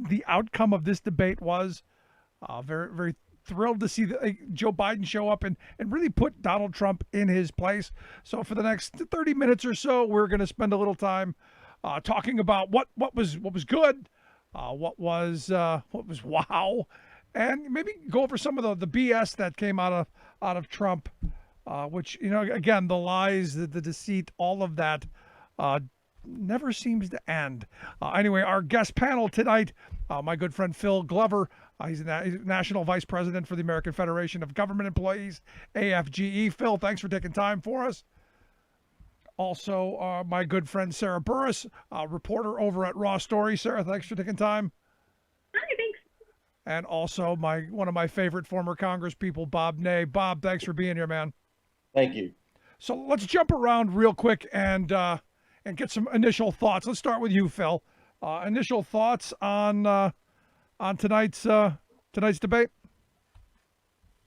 the outcome of this debate was. Very, very thrilled to see Joe Biden show up and really put Donald Trump in his place. So for the next 30 minutes or so, we're going to spend a little time talking about what was good, what was wow, and maybe go over some of the BS that came out of Trump, which again the lies, the deceit, all of that. Never seems to end. Anyway, our guest panel tonight, my good friend Phil Glover. He's National Vice President for the American Federation of Government Employees, AFGE. Phil, thanks for taking time for us. Also, my good friend Sarah Burris, reporter over at Raw Story. Sarah, thanks for taking time. Hi, thanks. And also one of my favorite former Congress people, Bob Ney. Bob, thanks for being here, man. Thank you. So let's jump around real quick and get some initial thoughts. Let's start with you, Phil. Initial thoughts on tonight's debate.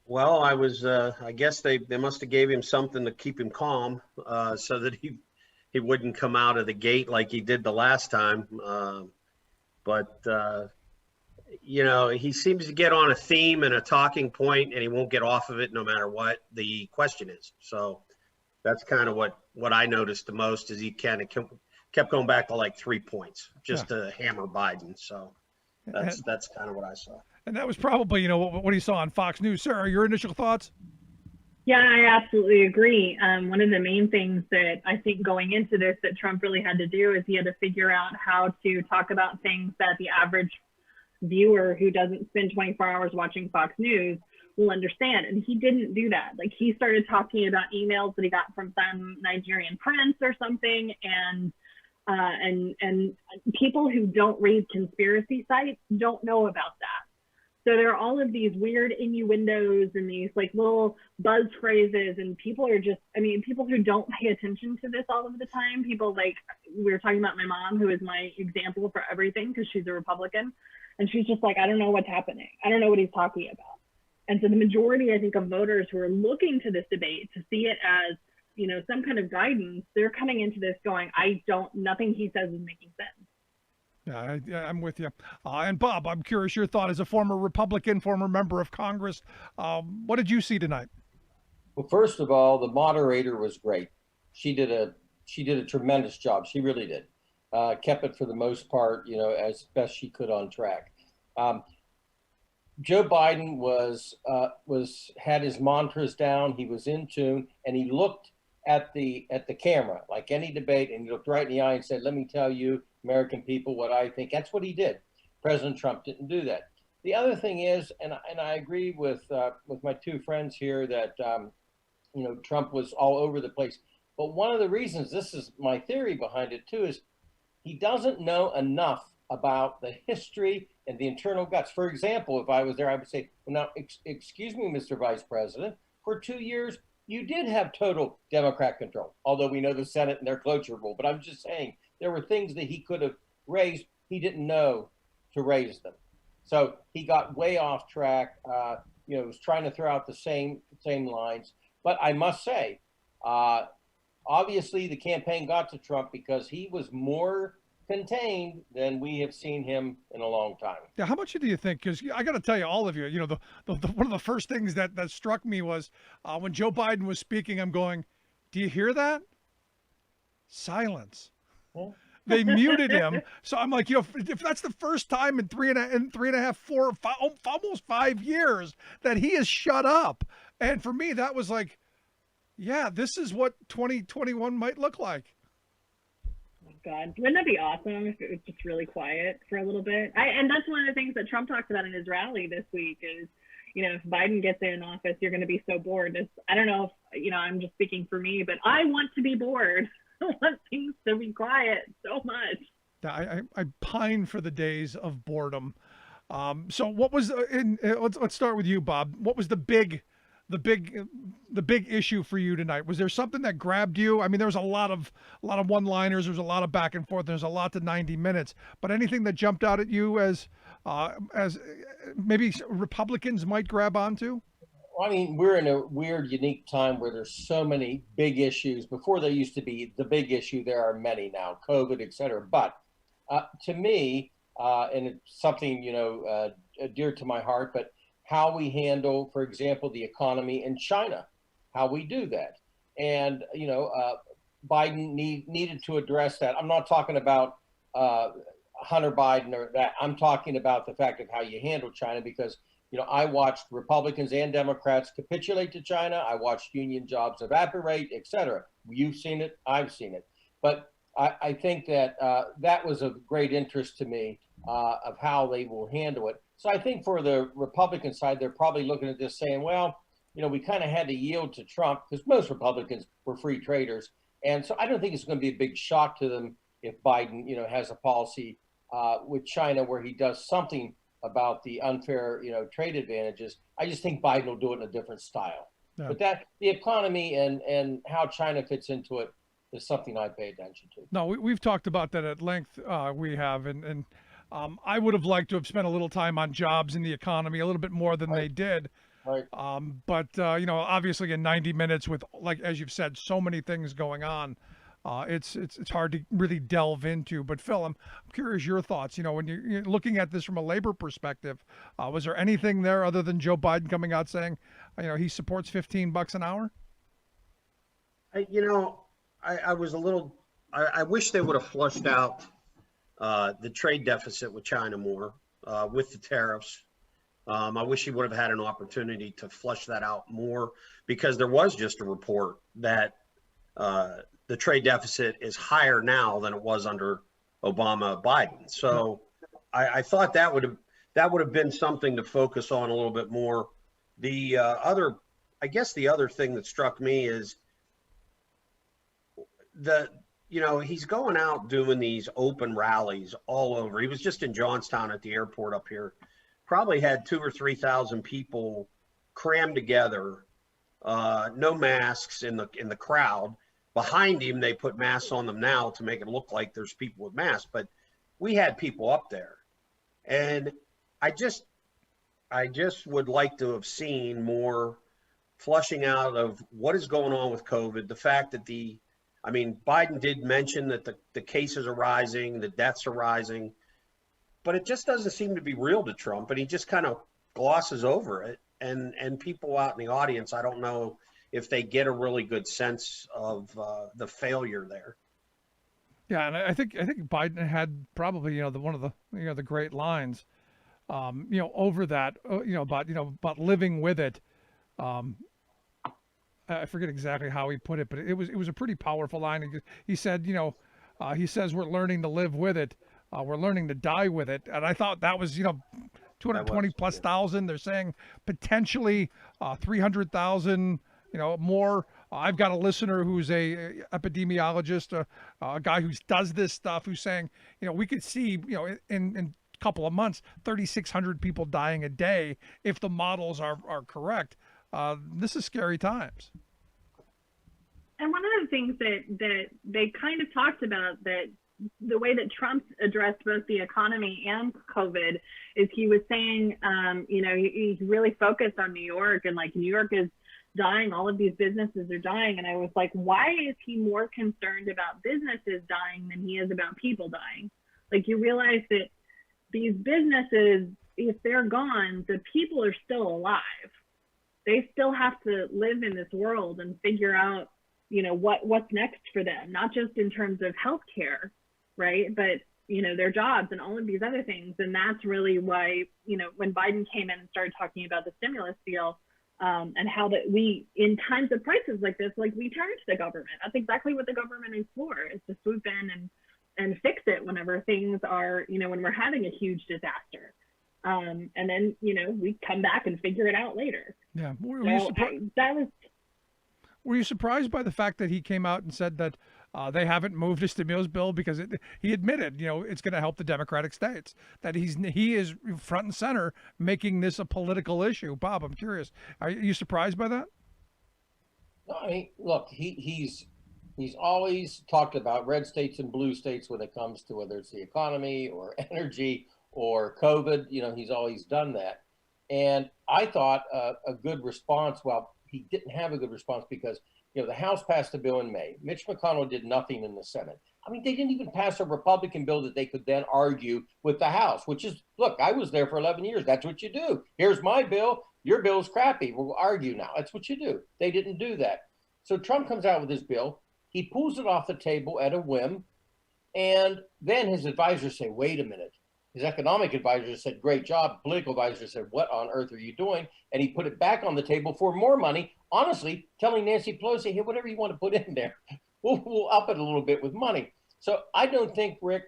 Well, I guess they must have gave him something to keep him calm, so that he wouldn't come out of the gate like he did the last time. But he seems to get on a theme and a talking point, and he won't get off of it no matter what the question is. So that's kind of what I noticed the most, is he kind of kept going back to like 3 points just to hammer Biden. So that's kind of what I saw. And that was probably, what he saw on Fox News. Sarah, your initial thoughts? Yeah, I absolutely agree. One of the main things that I think going into this that Trump really had to do is he had to figure out how to talk about things that the average viewer who doesn't spend 24 hours watching Fox News will understand. And he didn't do that. Like, he started talking about emails that he got from some Nigerian prince or something, and people who don't read conspiracy sites don't know about that. So there are all of these weird innuendos and these like little buzz phrases, and people who don't pay attention to this all of the time, people like, we were talking about my mom, who is my example for everything because she's a Republican, and she's just like, I don't know what's happening. I don't know what he's talking about. And so the majority, I think, of voters who are looking to this debate to see it as, some kind of guidance, they're coming into this going, nothing he says is making sense. Yeah, I'm with you. And Bob, I'm curious your thought as a former Republican, former member of Congress. What did you see tonight? Well, first of all, the moderator was great. She did a tremendous job. She really did. Kept it for the most part, as best she could on track. Joe Biden had his mantras down. He was in tune, and he looked at the camera like any debate, and he looked right in the eye and said, "Let me tell you, American people, what I think." That's what he did. President Trump didn't do that. The other thing is, and I agree with my two friends here that Trump was all over the place. But one of the reasons, this is my theory behind it too, is he doesn't know enough about the history and the internal guts. For example, if I was there, I would say, well, now, excuse me, Mr. Vice President, for 2 years, you did have total Democrat control, although we know the Senate and their cloture rule. But I'm just saying there were things that he could have raised. He didn't know to raise them. So he got way off track, was trying to throw out the same lines. But I must say, obviously the campaign got to Trump because he was more contained than we have seen him in a long time. Yeah, how much do you think? Because I got to tell you, all of you, the one of the first things that struck me was when Joe Biden was speaking. I'm going, do you hear that? Silence. Yeah. They muted him, so I'm like, if that's the first time in three and a half, 4, 5, almost 5 years that he has shut up, and for me, that was like, yeah, this is what 2021 might look like. God, wouldn't that be awesome if it was just really quiet for a little bit? And that's one of the things that Trump talked about in his rally this week is, if Biden gets in office, you're going to be so bored. I don't know if, I'm just speaking for me, but I want to be bored. I want things to be quiet so much. Yeah, I pine for the days of boredom. So what was let's start with you, Bob. What was the big issue for you tonight? Was there something that grabbed you? I mean, there was a lot of one-liners. There was a lot of back and forth. There's a lot to 90 minutes. But anything that jumped out at you as maybe Republicans might grab onto? I mean, we're in a weird, unique time where there's so many big issues. Before there used to be the big issue, there are many now, COVID, et cetera. But to me, and it's something, dear to my heart, but how we handle, for example, the economy in China, how we do that. And, Biden needed to address that. I'm not talking about Hunter Biden or that. I'm talking about the fact of how you handle China, because I watched Republicans and Democrats capitulate to China. I watched union jobs evaporate, et cetera. You've seen it. I've seen it. But I think that that was of great interest to me of how they will handle it. So I think for the Republican side, they're probably looking at this saying, well, we kind of had to yield to Trump because most Republicans were free traders. And so I don't think it's going to be a big shock to them if Biden, has a policy with China where he does something about the unfair, trade advantages. I just think Biden will do it in a different style. Yeah. But that the economy and how China fits into it is something I pay attention to. No, we've talked about that at length. We have, and I would have liked to have spent a little time on jobs in the economy, a little bit more than they did. Right. But obviously in 90 minutes with, like, as you've said, so many things going on, it's hard to really delve into. But Phil, I'm curious your thoughts. When you're looking at this from a labor perspective, was there anything there other than Joe Biden coming out saying, he supports $15 an hour? I was a little. I wish they would have flushed out the trade deficit with China more with the tariffs. I wish he would have had an opportunity to flush that out more, because there was just a report that the trade deficit is higher now than it was under Obama Biden. So I thought that would have been something to focus on a little bit more. The other thing that struck me is he's going out doing these open rallies all over. He was just in Johnstown at the airport up here. Probably had 2,000 or 3,000 people crammed together, no masks in the crowd. Behind him, they put masks on them now to make it look like there's people with masks, but we had people up there. And I just would like to have seen more flushing out of what is going on with COVID. The fact that Biden did mention that the cases are rising, the deaths are rising, but it just doesn't seem to be real to Trump, and he just kind of glosses over it. And people out in the audience, I don't know if they get a really good sense of the failure there. Yeah, and I think Biden had probably one of the the great lines, over that about living with it. I forget exactly how he put it, but it was a pretty powerful line. He said, he says we're learning to live with it. We're learning to die with it. And I thought that was, 220 plus thousand. They're saying potentially 300,000, more. I've got a listener who's a epidemiologist, a guy who does this stuff, who's saying, we could see, in a couple of months, 3,600 people dying a day if the models are correct. This is scary times. And one of the things that they kind of talked about, that the way that Trump addressed both the economy and COVID, is he was saying, he's really focused on New York, and like New York is dying, all of these businesses are dying. And I was like, why is he more concerned about businesses dying than he is about people dying? Like, you realize that these businesses, if they're gone, the people are still alive. They still have to live in this world and figure out, what's next for them, not just in terms of healthcare, right? But, their jobs and all of these other things. And that's really why, when Biden came in and started talking about the stimulus deal, and how that we, in times of crisis like this, like, we turn to the government. That's exactly what the government is for, is to swoop in and fix it whenever things are, when we're having a huge disaster. And then, we come back and figure it out later. Yeah. Were you surprised by the fact that he came out and said that they haven't moved a stimulus bill because he admitted, it's going to help the Democratic states, that he is front and center making this a political issue? Bob, I'm curious. Are you surprised by that? No, look, he's always talked about red states and blue states when it comes to whether it's the economy or energy or COVID. He's always done that. And I thought a good response, well, he didn't have a good response because, the House passed a bill in May. Mitch McConnell did nothing in the Senate. I mean, they didn't even pass a Republican bill that they could then argue with the House, which is, look, I was there for 11 years. That's what you do. Here's my bill. Your bill's crappy. We'll argue now. That's what you do. They didn't do that. So Trump comes out with his bill. He pulls it off the table at a whim. And then his advisors say, wait a minute. His economic advisor said, great job. Political advisor said, what on earth are you doing? And he put it back on the table for more money, honestly, telling Nancy Pelosi, hey, whatever you want to put in there, we'll up it a little bit with money. So I don't think, Rick,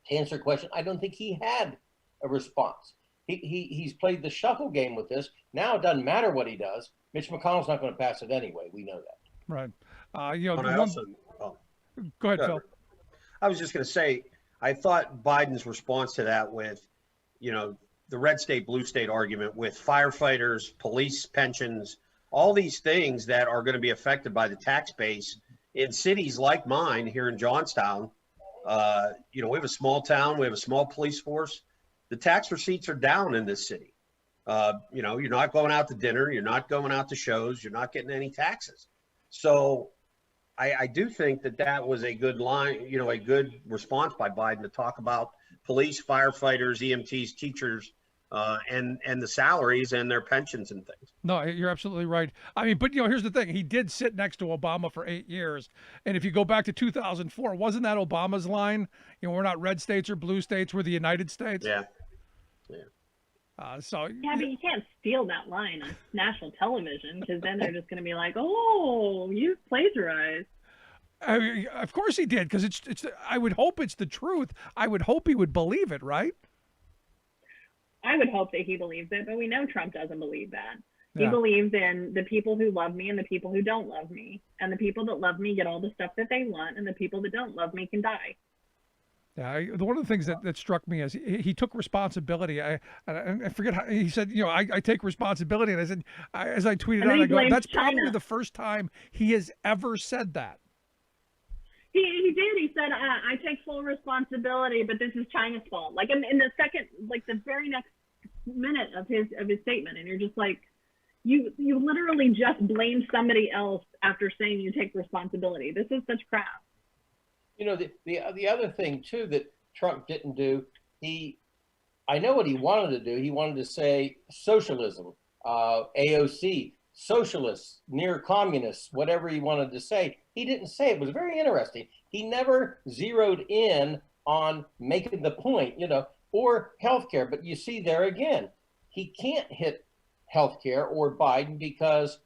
to answer your question, I don't think he had a response. He's played the shuffle game with this. Now it doesn't matter what he does. Mitch McConnell's not going to pass it anyway. We know that. Right. Go ahead, Phil. I was just going to say, I thought Biden's response to that with, the red state, blue state argument with firefighters, police pensions, all these things that are going to be affected by the tax base in cities like mine here in Johnstown. We have a small town, we have a small police force. The tax receipts are down in this city. You're not going out to dinner, you're not going out to shows, you're not getting any taxes. So I do think that was a good line, a good response by Biden to talk about police, firefighters, EMTs, teachers, and the salaries and their pensions and things. No, you're absolutely right. I mean, but here's the thing. He did sit next to Obama for 8 years. And if you go back to 2004, wasn't that Obama's line? We're not red states or blue states, we're the United States. Yeah. Yeah, but you can't steal that line on national television, because then they're just going to be like, "Oh, you plagiarized." I mean, of course he did, because it's. I would hope it's the truth. I would hope he would believe it, right? I would hope that he believes it, but we know Trump doesn't believe that. Yeah. He believes in the people who love me and the people who don't love me, and the people that love me get all the stuff that they want, and the people that don't love me can die. Yeah, one of the things that struck me is he took responsibility. I forget how he said, I take responsibility. And I said, as I tweeted out, I go, that's probably the first time he has ever said that. He did. He said, I take full responsibility, but this is China's fault. Like in the second, like the very next minute of his statement. And you're just like, you literally just blamed somebody else after saying you take responsibility. This is such crap. The other thing too that Trump didn't do, I know what he wanted to do. He wanted to say socialism, AOC, socialists, near communists, whatever he wanted to say. He didn't say it. It was very interesting. He never zeroed in on making the point, or healthcare. But you see there again, he can't hit healthcare or Biden because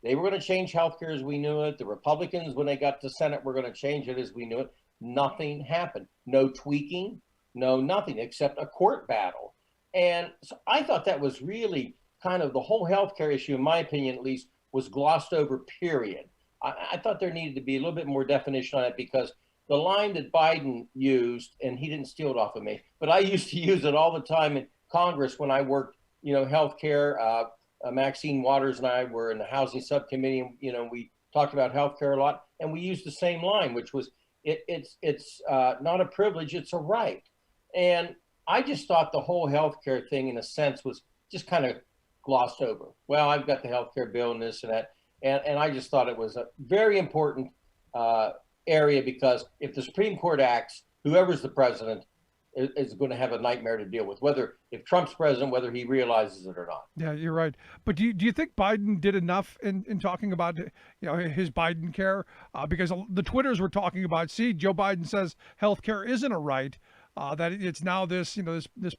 they were going to change healthcare as we knew it. The Republicans, when they got to Senate, were going to change it as we knew it. Nothing happened. No tweaking, no nothing except a court battle. And so I thought that was really kind of the whole healthcare issue, in my opinion, at least, was glossed over, period. I thought there needed to be a little bit more definition on it, because the line that Biden used, and he didn't steal it off of me, but I used to use it all the time in Congress when I worked, healthcare. Maxine Waters and I were in the housing subcommittee, and we talked about healthcare a lot, and we used the same line, which was it's not a privilege, it's a right. And I just thought the whole healthcare thing, in a sense, was just kind of glossed over. Well, I've got the healthcare bill and this and that, and I just thought it was a very important area, because if the Supreme Court acts, whoever's the president is going to have a nightmare to deal with, if Trump's president, whether he realizes it or not. Yeah, you're right. But do you think Biden did enough in talking about his Biden care? Because the Twitters were talking about, see, Joe Biden says health care isn't a right, that it's now this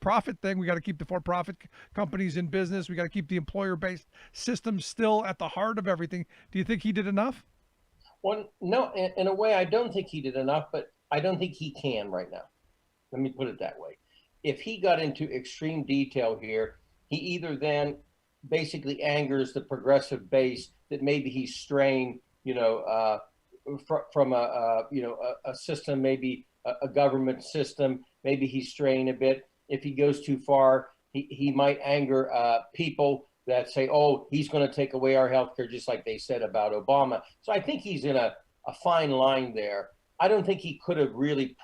profit thing. We got to keep the for-profit companies in business. We got to keep the employer-based system still at the heart of everything. Do you think he did enough? Well, no, in a way, I don't think he did enough, but I don't think he can right now. Let me put it that way. If he got into extreme detail here, he either then basically angers the progressive base that maybe he's straying, from a system, maybe a government system, maybe he's straying a bit. If he goes too far, he might anger people that say, oh, he's going to take away our health care, just like they said about Obama. So I think he's in a fine line there. I don't think he could have really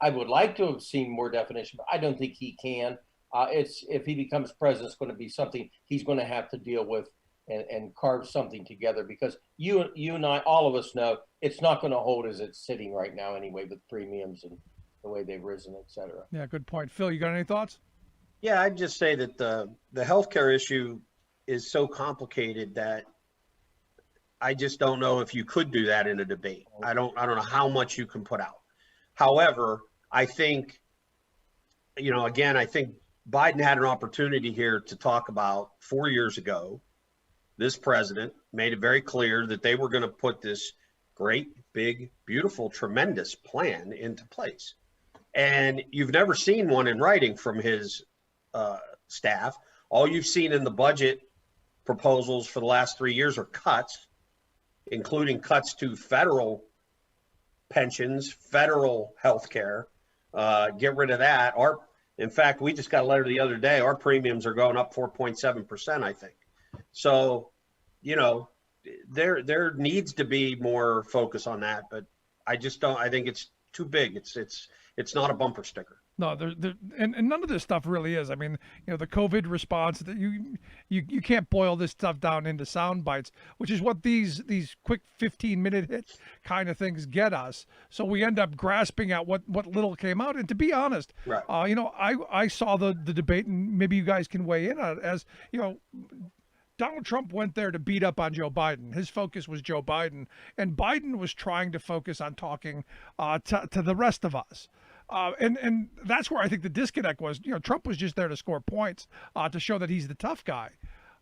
I would like to have seen more definition, but I don't think he can. If he becomes president, it's going to be something he's going to have to deal with and carve something together, because you and I, all of us know it's not going to hold as it's sitting right now anyway, with premiums and the way they've risen, et cetera. Yeah, good point. Phil, you got any thoughts? Yeah, I'd just say that the healthcare issue is so complicated that I just don't know if you could do that in a debate. I don't know how much you can put out. However, I think, again, I think Biden had an opportunity here to talk about 4 years ago. This president made it very clear that they were going to put this great, big, beautiful, tremendous plan into place. And you've never seen one in writing from his staff. All you've seen in the budget proposals for the last 3 years are cuts, including cuts to federal pensions, federal health care. Get rid of that. In fact, we just got a letter the other day. Our premiums are going up 4.7%, I think. So, there needs to be more focus on that, but I just don't. I think it's too big. It's not a bumper sticker. No, and none of this stuff really is. I mean, the COVID response, that you can't boil this stuff down into sound bites, which is what these quick 15-minute hit kind of things get us. So we end up grasping at what little came out. And to be honest, Right. I saw the debate, and maybe you guys can weigh in on it, as Donald Trump went there to beat up on Joe Biden. His focus was Joe Biden, and Biden was trying to focus on talking to the rest of us. And that's where I think the disconnect was. Trump was just there to score points, to show that he's the tough guy.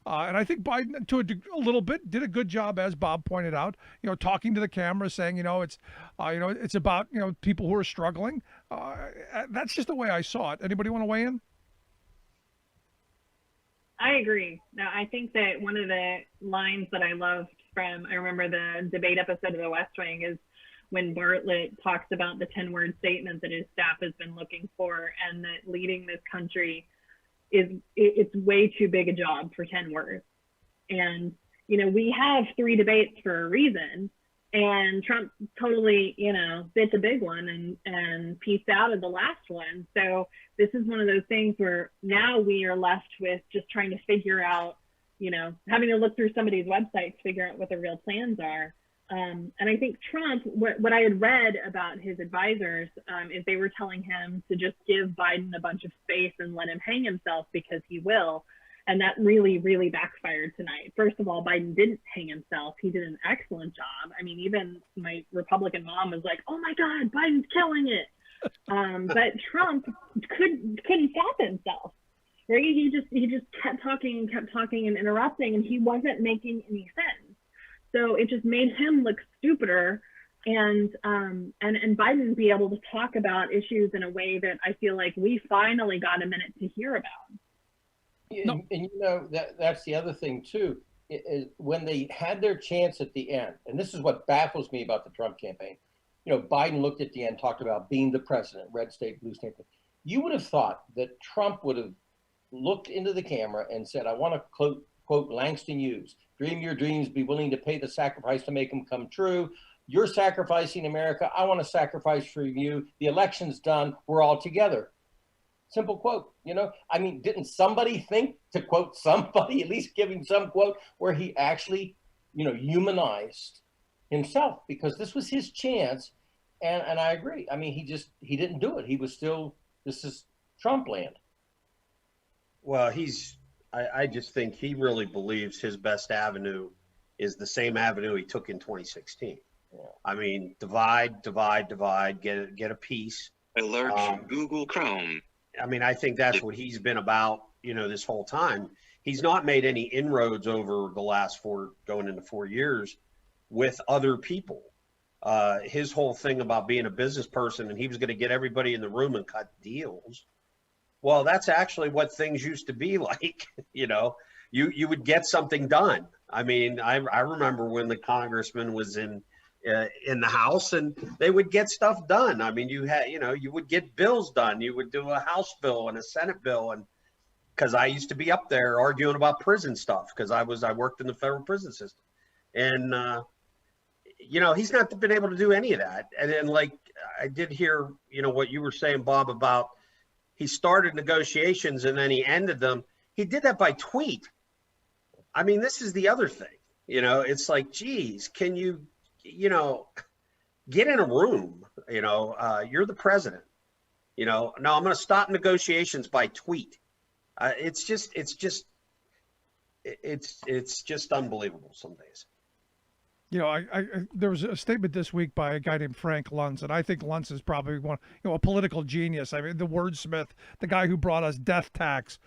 And I think Biden, to a little bit, did a good job, as Bob pointed out, talking to the camera, saying, it's about, people who are struggling. That's just the way I saw it. Anybody want to weigh in? I agree. Now, I think that one of the lines that I loved I remember the debate episode of The West Wing, is when Bartlett talks about the 10-word statement that his staff has been looking for, and that leading this country it's way too big a job for 10 words. And, we have 3 debates for a reason, and Trump totally, bit the big one and pieced out of the last one. So this is one of those things where now we are left with just trying to figure out, having to look through somebody's website to figure out what their real plans are. And I think Trump, what I had read about his advisors, is they were telling him to just give Biden a bunch of space and let him hang himself, because he will. And that really, really backfired tonight. First of all, Biden didn't hang himself. He did an excellent job. I mean, even my Republican mom was like, "Oh my God, Biden's killing it." But Trump couldn't stop himself. Right? He just kept talking and interrupting, and he wasn't making any sense. So it just made him look stupider, and Biden be able to talk about issues in a way that I feel like we finally got a minute to hear about. No. And that's the other thing too, is when they had their chance at the end, and this is what baffles me about the Trump campaign. Biden looked at the end, talked about being the president, red state, blue state. You would have thought that Trump would have looked into the camera and said, "I want to quote Langston Hughes, dream your dreams, be willing to pay the sacrifice to make them come true. You're sacrificing America. I want to sacrifice for you. The election's done. We're all together." Simple quote. Didn't somebody think to quote somebody, at least give him some quote where he actually, humanized himself, because this was his chance. And I agree. I mean, he didn't do it. He was still, this is Trump land. Well, I just think he really believes his best avenue is the same avenue he took in 2016. Yeah. I mean, divide, get a piece. Alert from Google Chrome. I mean, I think that's what he's been about, this whole time. He's not made any inroads over the last going into 4 years with other people. His whole thing about being a business person, and he was going to get everybody in the room and cut deals. Well, that's actually what things used to be like. You would get something done. I mean, I remember when the congressman was in the House, and they would get stuff done. I mean, you would get bills done. You would do a House bill and a Senate bill, and because I used to be up there arguing about prison stuff, because I worked in the federal prison system, and he's not been able to do any of that. And then, like, I did hear what you were saying, Bob, about he started negotiations and then he ended them. He did that by tweet. I mean, this is the other thing. It's like, geez, can you, get in a room? You're the president. No, I'm going to stop negotiations by tweet. It's just unbelievable some days. There was a statement this week by a guy named Frank Luntz, and I think Luntz is probably a political genius. I mean, the wordsmith, the guy who brought us death tax.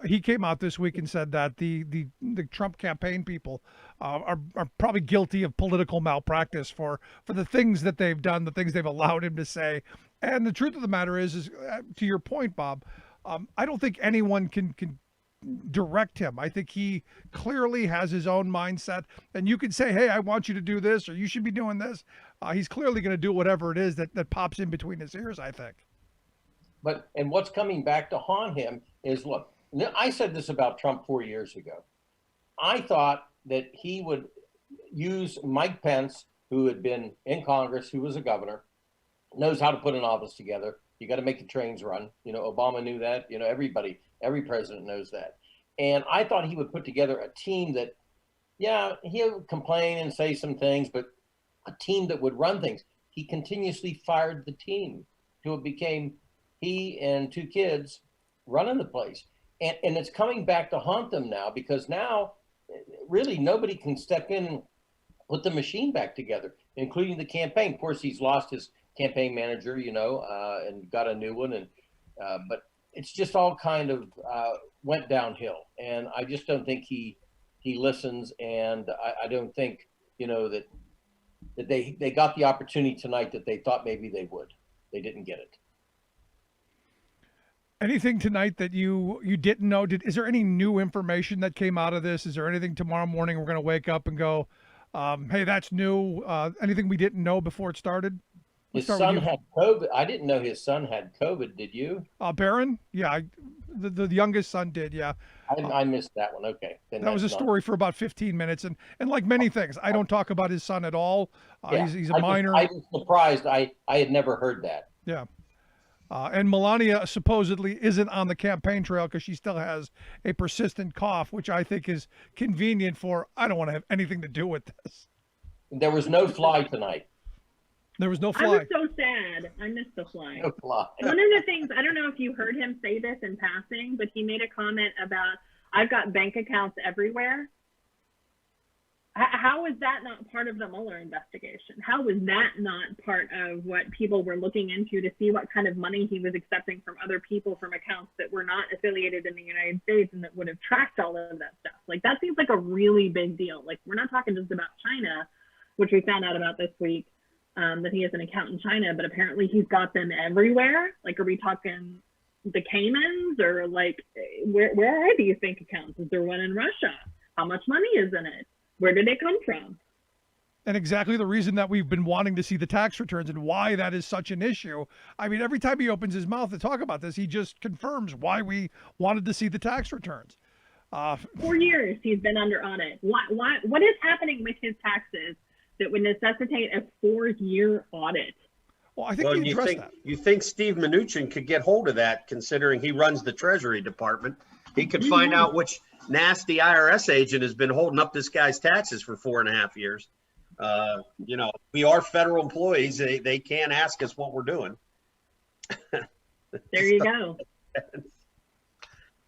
He came out this week and said that the Trump campaign people are probably guilty of political malpractice for the things that they've done, the things they've allowed him to say. And the truth of the matter is to your point, Bob, I don't think anyone can direct him. I think he clearly has his own mindset, and you can say, hey, I want you to do this, or you should be doing this. He's clearly going to do whatever it is that pops in between his ears, I think. And what's coming back to haunt him is, look, I said this about Trump 4 years ago. I thought that he would use Mike Pence, who had been in Congress, who was a governor, knows how to put an office together. You got to make the trains run. Obama knew that. Every president knows that. And I thought he would put together a team that, he'll complain and say some things, but a team that would run things. He continuously fired the team till it became he and two kids running the place. And it's coming back to haunt them now, because now really nobody can step in and put the machine back together, including the campaign. Of course, he's lost his campaign manager, and got a new one. But it's just all kind of went downhill. And I just don't think he listens. And I don't think, that they got the opportunity tonight that they thought maybe they would. They didn't get it. Anything tonight that you didn't know? Is there any new information that came out of this? Is there anything tomorrow morning we're going to wake up and go, hey, that's new? Anything we didn't know before it started? His son had COVID. I didn't know his son had COVID. Did you? Barron? Yeah, the youngest son did. Yeah. I missed that one. Okay. Then that was a story for about 15 minutes. And like many things, I don't talk about his son at all. He's a minor. I was surprised. I had never heard that. Yeah. And Melania supposedly isn't on the campaign trail because she still has a persistent cough, which I think is convenient for, I don't want to have anything to do with this. There was no fly tonight. There was no fly. I was so sad. I missed the fly. No fly. One of the things, I don't know if you heard him say this in passing, but he made a comment about, I've got bank accounts everywhere. How is that not part of the Mueller investigation? How was that not part of what people were looking into to see what kind of money he was accepting from other people from accounts that were not affiliated in the United States and that would have tracked all of that stuff? Like, that seems like a really big deal. Like, we're not talking just about China, which we found out about this week, that he has an account in China, but apparently he's got them everywhere. Like, are we talking the Caymans, or like, where are these bank accounts? Is there one in Russia? How much money is in it? Where did they come from? And exactly the reason that we've been wanting to see the tax returns and why that is such an issue. I mean, every time he opens his mouth to talk about this, he just confirms why we wanted to see the tax returns. 4 years he's been under audit. What is happening with his taxes that would necessitate a 4-year audit? Well, I think you think Steve Mnuchin could get hold of that, considering he runs the Treasury Department? He could find out which nasty IRS agent has been holding up this guy's taxes for 4.5 years. We are federal employees. They can't ask us what we're doing. There you go.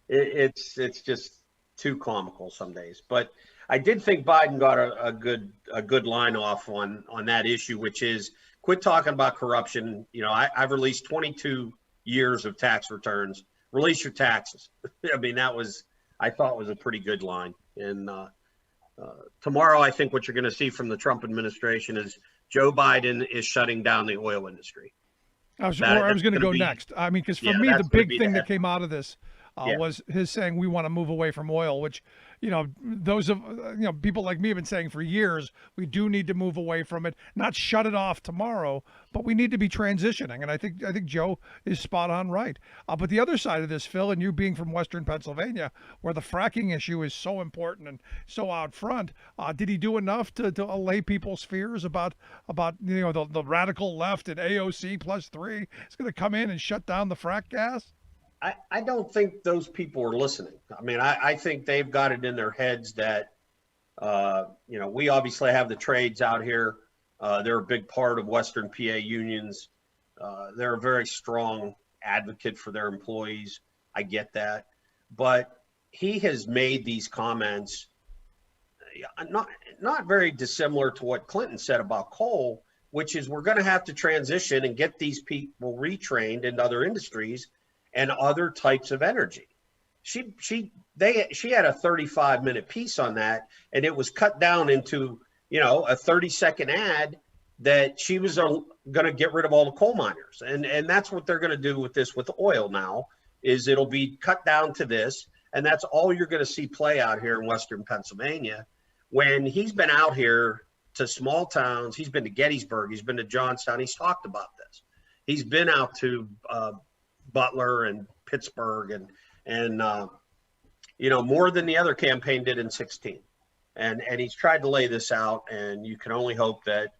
It's just too comical some days. But I did think Biden got a good line off on that issue, which is quit talking about corruption. I've released 22 years of tax returns. Release your taxes. I mean, I thought was a pretty good line. And tomorrow, I think what you're going to see from the Trump administration is Joe Biden is shutting down the oil industry. I was going to go next. I mean, because for me, the big thing that came out of this was his saying we want to move away from oil, which, those of people like me have been saying for years, we do need to move away from it, not shut it off tomorrow, but we need to be transitioning. And I think Joe is spot on right. But the other side of this, Phil, and you being from Western Pennsylvania, where the fracking issue is so important and so out front, did he do enough to allay people's fears about the radical left and AOC +3 is going to come in and shut down the frack gas? I don't think those people are listening. I mean, I think they've got it in their heads that, we obviously have the trades out here. They're a big part of Western PA unions. They're a very strong advocate for their employees. I get that. But he has made these comments not very dissimilar to what Clinton said about coal, which is we're going to have to transition and get these people retrained in other industries and other types of energy. She had a 35-minute piece on that, and it was cut down into, a 30-second ad that she was going to get rid of all the coal miners. And that's what they're going to do with this with oil now, is it'll be cut down to this. And that's all you're going to see play out here in Western Pennsylvania. When he's been out here to small towns, he's been to Gettysburg, he's been to Johnstown, he's talked about this. He's been out to Butler and Pittsburgh and more than the other campaign did in 16. And he's tried to lay this out, and you can only hope that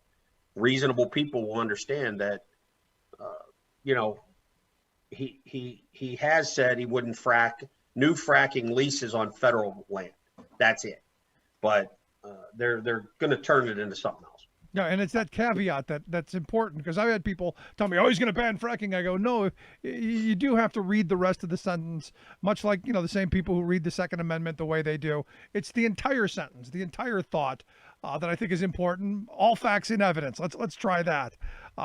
reasonable people will understand that, he has said he wouldn't new fracking leases on federal land. That's it. But they're going to turn it into something else. Yeah, and it's that caveat that's important, because I've had people tell me, "Oh, he's going to ban fracking." I go, "No, you do have to read the rest of the sentence, much like the same people who read the Second Amendment the way they do. It's the entire sentence, the entire thought that I think is important. All facts in evidence. Let's try that,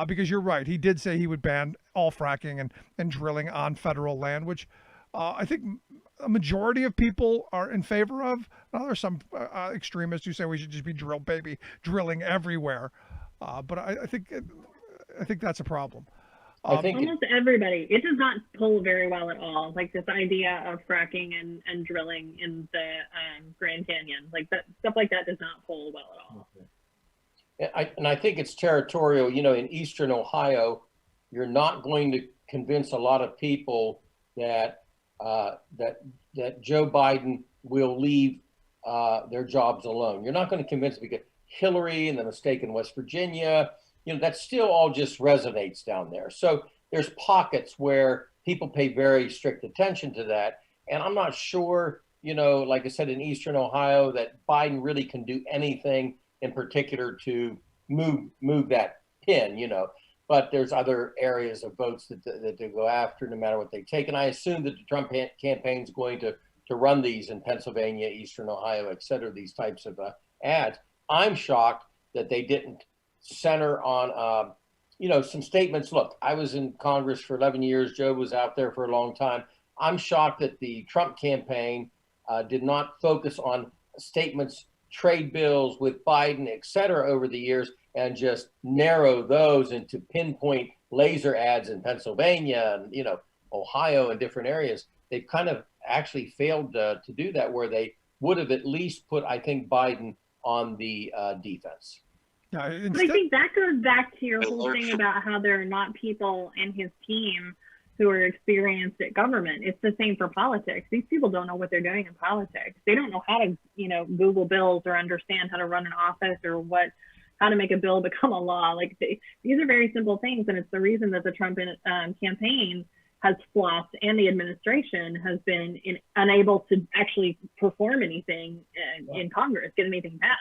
because you're right. He did say he would ban all fracking and drilling on federal land, which I think a majority of people are in favor of. Now, there's some extremists who say we should just be drilling everywhere. But I think that's a problem. Almost everybody. It does not pull very well at all. Like this idea of fracking and drilling in the Grand Canyon, like that stuff like that does not pull well at all. And I think it's territorial. In Eastern Ohio, you're not going to convince a lot of people that Joe Biden will leave their jobs alone. You're not going to convince them, because Hillary and the mistake in West Virginia, that still all just resonates down there. So there's pockets where people pay very strict attention to that. And I'm not sure, like I said, in Eastern Ohio, that Biden really can do anything in particular to move that pin, But there's other areas of votes that they go after no matter what they take. And I assume that the Trump campaign is going to run these in Pennsylvania, Eastern Ohio, et cetera, these types of ads. I'm shocked that they didn't center on, some statements. Look, I was in Congress for 11 years. Joe was out there for a long time. I'm shocked that the Trump campaign did not focus on statements, trade bills with Biden, et cetera, over the years, and just narrow those into pinpoint laser ads in Pennsylvania and, Ohio and different areas. They've kind of actually failed to do that, where they would have at least put, I think, Biden on the defense. Yeah, But I think that goes back to your whole thing about how there are not people in his team who are experienced at government. It's the same for politics. These people don't know what they're doing in politics. They don't know how to, Google bills or understand how to run an office or how to make a bill become a law. Like these are very simple things, and it's the reason that the Trump campaign has flopped and the administration has been unable to actually perform anything in Congress, get anything passed.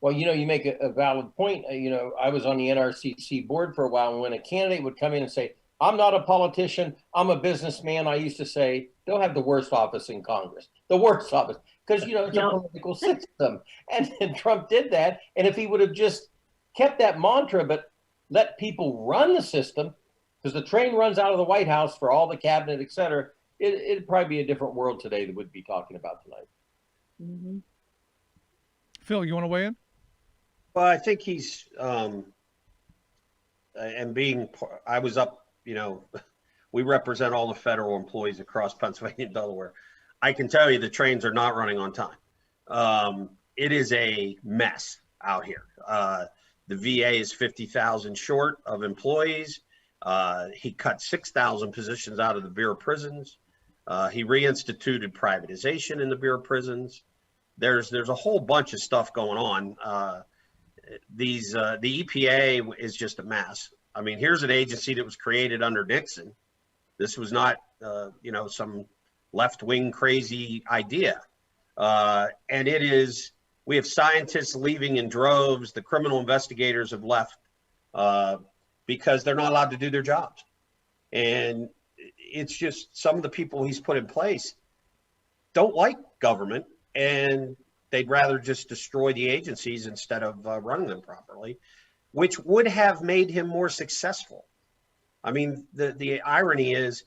Well, you make a valid point. I was on the NRCC board for a while, and when a candidate would come in and say, "I'm not a politician, I'm a businessman," I used to say, "They'll have the worst office in Congress, the worst office," because it's a political system. And Trump did that. And if he would have just kept that mantra, but let people run the system, because the train runs out of the White House for all the cabinet, et cetera, it'd probably be a different world today that we'd be talking about tonight. Mm-hmm. Phil, you want to weigh in? Well, I think he's, I was up, we represent all the federal employees across Pennsylvania and Delaware. I can tell you the trains are not running on time. It is a mess out here. The VA is 50,000 short of employees. He cut 6,000 positions out of the Bureau of Prisons. He reinstituted privatization in the Bureau of Prisons. There's a whole bunch of stuff going on. The EPA is just a mess. I mean, here's an agency that was created under Nixon. This was not some left-wing crazy idea. And it is, we have scientists leaving in droves. The criminal investigators have left because they're not allowed to do their jobs. And it's just some of the people he's put in place don't like government, and they'd rather just destroy the agencies instead of running them properly, which would have made him more successful. I mean, the irony is,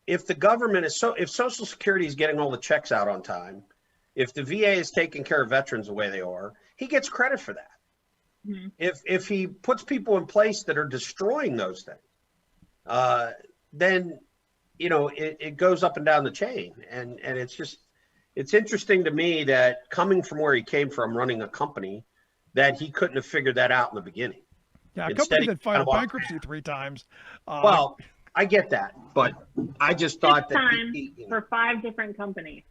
if the government is if Social Security is getting all the checks out on time, if the VA is taking care of veterans the way they are, he gets credit for that. Mhm. If he puts people in place that are destroying those things, then it goes up and down the chain, and it's interesting to me that coming from where he came from, running a company, that he couldn't have figured that out in the beginning. Yeah, a Instead, company he that kind of filed walked- bankruptcy 3 times. Well, I get that, but I just thought This that time for 5 different companies.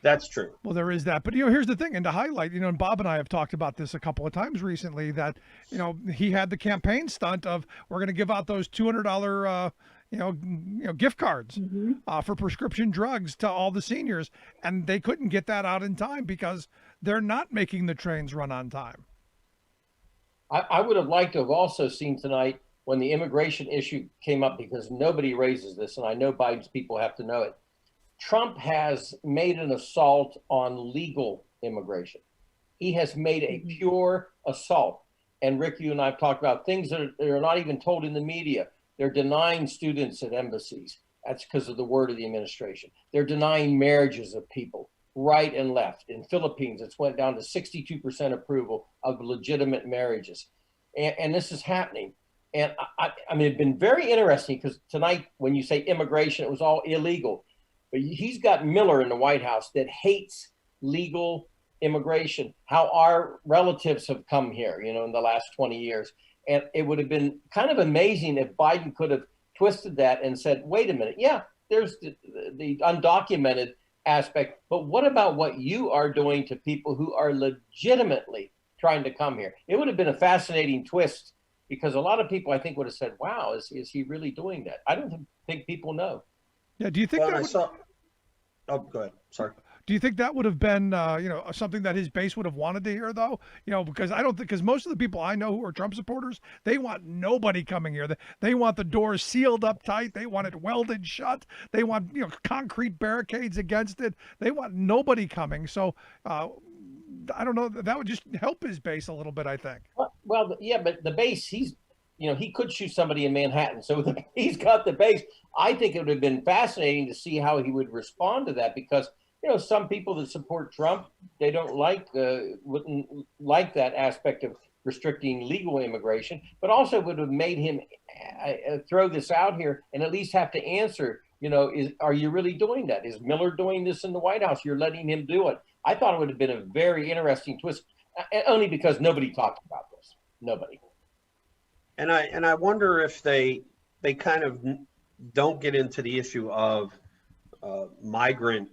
that's true. Well, there is that. But, here's the thing. And to highlight, and Bob and I have talked about this a couple of times recently, that, he had the campaign stunt of, we're going to give out those $200, gift cards for prescription drugs to all the seniors. And they couldn't get that out in time because they're not making the trains run on time. I would have liked to have also seen tonight when the immigration issue came up, because nobody raises this, and I know Biden's people have to know it. Trump has made an assault on legal immigration. He has made a pure assault. And Rick, you and I have talked about things that are not even told in the media. They're denying students at embassies. That's because of the word of the administration. They're denying marriages of people, right and left. In Philippines, it's went down to 62% approval of legitimate marriages. And this is happening. And I mean, it's been very interesting, because tonight, when you say immigration, it was all illegal. But he's got Miller in the White House that hates legal immigration, how our relatives have come here, in the last 20 years. And it would have been kind of amazing if Biden could have twisted that and said, wait a minute, yeah, there's the undocumented aspect, but what about what you are doing to people who are legitimately trying to come here? It would have been a fascinating twist, because a lot of people, I think, would have said, wow, is he really doing that? I don't think people know. Yeah. Do you think Oh, go ahead. Sorry. Do you think that would have been, something that his base would have wanted to hear, though? Because I don't think, because most of the people I know who are Trump supporters, they want nobody coming here. They want the doors sealed up tight. They want it welded shut. They want, concrete barricades against it. They want nobody coming. So I don't know. That would just help his base a little bit, I think. Well, yeah, but the base, he could shoot somebody in Manhattan. So he's got the base. I think it would have been fascinating to see how he would respond to that, because some people that support Trump, they don't wouldn't like that aspect of restricting legal immigration, but also would have made him throw this out here and at least have to answer, are you really doing that? Is Miller doing this in the White House? You're letting him do it. I thought it would have been a very interesting twist, only because nobody talked about this. Nobody. And I wonder if they kind of don't get into the issue of migrant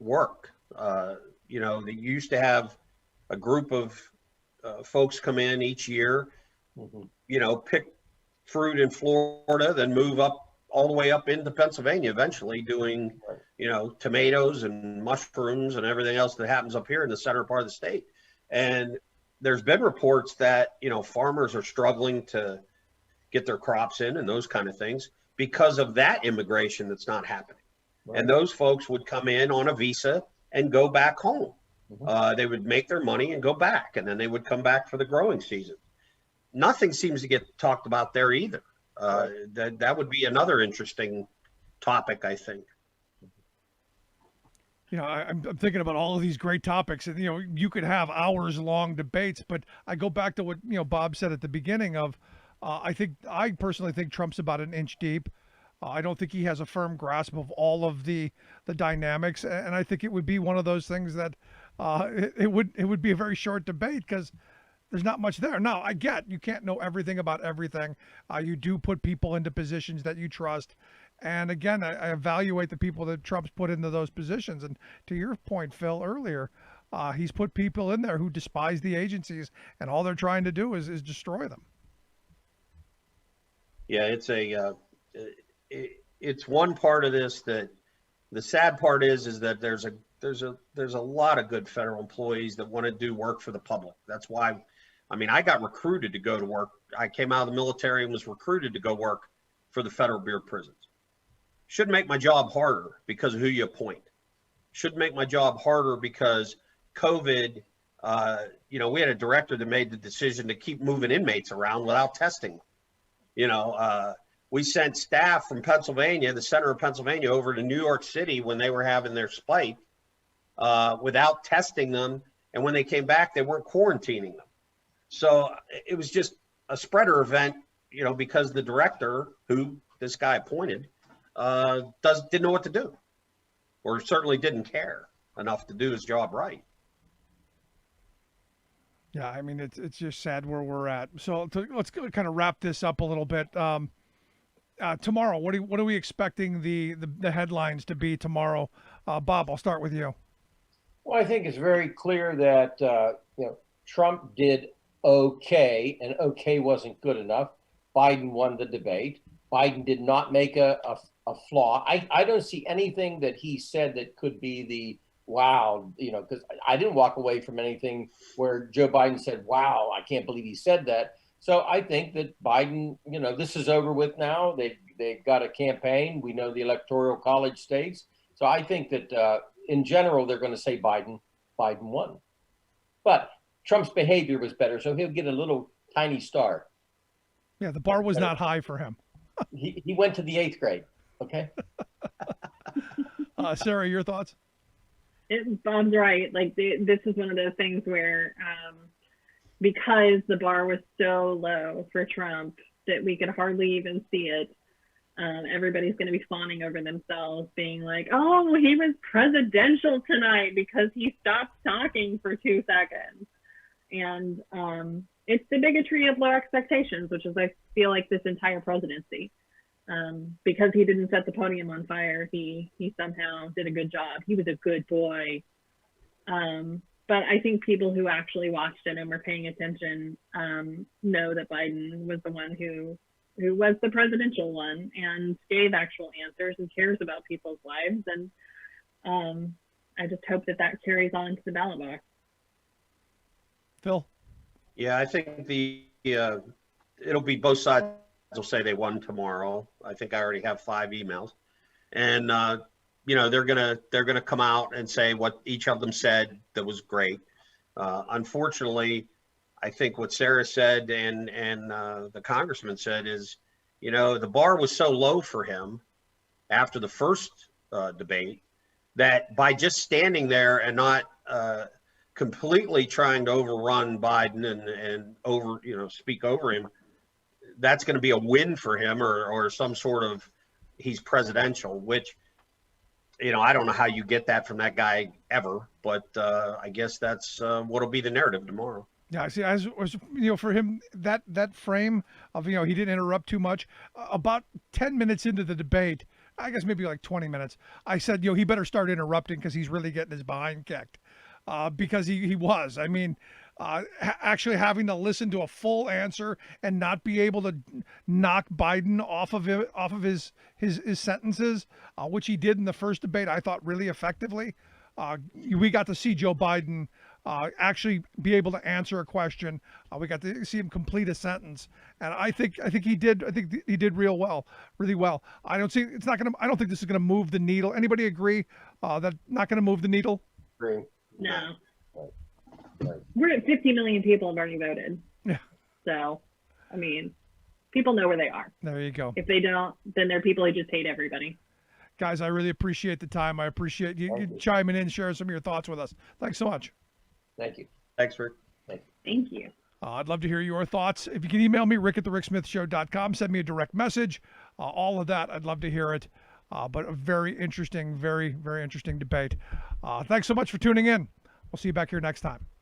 work. They used to have a group of folks come in each year, pick fruit in Florida, then move up all the way up into Pennsylvania, eventually doing, tomatoes and mushrooms and everything else that happens up here in the center part of the state. And there's been reports that, farmers are struggling to get their crops in and those kind of things because of that immigration that's not happening. Right. And those folks would come in on a visa and go back home. They would make their money and go back, and then they would come back for the growing season. Nothing seems to get talked about there either. That would be another interesting topic, I think. I'm thinking about all of these great topics, and you could have hours-long debates. But I go back to what Bob said at the beginning of, I personally think Trump's about an inch deep. I don't think he has a firm grasp of all of the dynamics, and I think it would be one of those things that it would be a very short debate because there's not much there. Now, I get you can't know everything about everything. You do put people into positions that you trust, and again, I evaluate the people that Trump's put into those positions. And to your point, Phil, earlier, he's put people in there who despise the agencies, and all they're trying to do is destroy them. Yeah, it's it's one part of this that the sad part is that there's a lot of good federal employees that want to do work for the public. That's why, I mean, I got recruited to go to work. I came out of the military and was recruited to go work for the Federal Bureau of Prisons. Shouldn't make my job harder because of who you appoint. Shouldn't make my job harder because COVID, we had a director that made the decision to keep moving inmates around without testing. We sent staff from Pennsylvania, the center of Pennsylvania, over to New York City when they were having their spike without testing them. And when they came back, they weren't quarantining them. So it was just a spreader event, because the director, who this guy appointed, didn't know what to do, or certainly didn't care enough to do his job right. Yeah, I mean, it's just sad where we're at. So let's kind of wrap this up a little bit. Tomorrow, what are we expecting the headlines to be tomorrow? Bob, I'll start with you. Well, I think it's very clear that Trump did okay, and okay wasn't good enough. Biden won the debate. Biden did not make a flaw. I don't see anything that he said that could be the wow, because I didn't walk away from anything where Joe Biden said, wow, I can't believe he said that. So I think that Biden, this is over with now. They've got a campaign. We know the Electoral College states. So I think that in general, they're going to say Biden won. But Trump's behavior was better, so he'll get a little tiny star. Yeah, the bar was not high for him. He went to the 8th grade. Okay. Sarah, your thoughts? Bob's right. Like this is one of those things where because the bar was so low for Trump that we could hardly even see it. Everybody's going to be fawning over themselves, being like, oh, he was presidential tonight because he stopped talking for 2 seconds. And it's the bigotry of low expectations, which is, I feel like, this entire presidency. Because he didn't set the podium on fire, he somehow did a good job. He was a good boy. But I think people who actually watched it and were paying attention know that Biden was the one who was the presidential one and gave actual answers and cares about people's lives. And I just hope that carries on to the ballot box. Phil? Yeah, I think it'll be both sides will say they won tomorrow. I think I already have 5 emails, and they're gonna come out and say what each of them said that was great. Unfortunately, I think what Sarah said and the congressman said is, the bar was so low for him after the first debate that by just standing there and not completely trying to overrun Biden and speak over him, that's going to be a win for him or some sort of he's presidential, which, I don't know how you get that from that guy ever, but I guess that's what'll be the narrative tomorrow. Yeah, see, as for him, that frame of, he didn't interrupt too much. About 10 minutes into the debate, I guess maybe like 20 minutes, I said, he better start interrupting because he's really getting his behind kicked. Because he was. I mean, actually having to listen to a full answer and not be able to knock Biden off of his sentences, which he did in the first debate, I thought really effectively. We got to see Joe Biden actually be able to answer a question. We got to see him complete a sentence, and I think he did. I think he did really well. I don't think this is gonna move the needle. Anybody agree that not gonna move the needle? Agree. No. Right. We're at 50 million people have already voted. Yeah. So, I mean, people know where they are. There you go. If they don't, then they're people who just hate everybody. Guys, I really appreciate the time. I appreciate you chiming in, sharing some of your thoughts with us. Thanks so much. Thank you. Thanks, Rick. Thank you. I'd love to hear your thoughts. If you can email me, rick@thericksmithshow.com, send me a direct message. All of that, I'd love to hear it. But a very interesting, very, very interesting debate. Thanks so much for tuning in. We'll see you back here next time.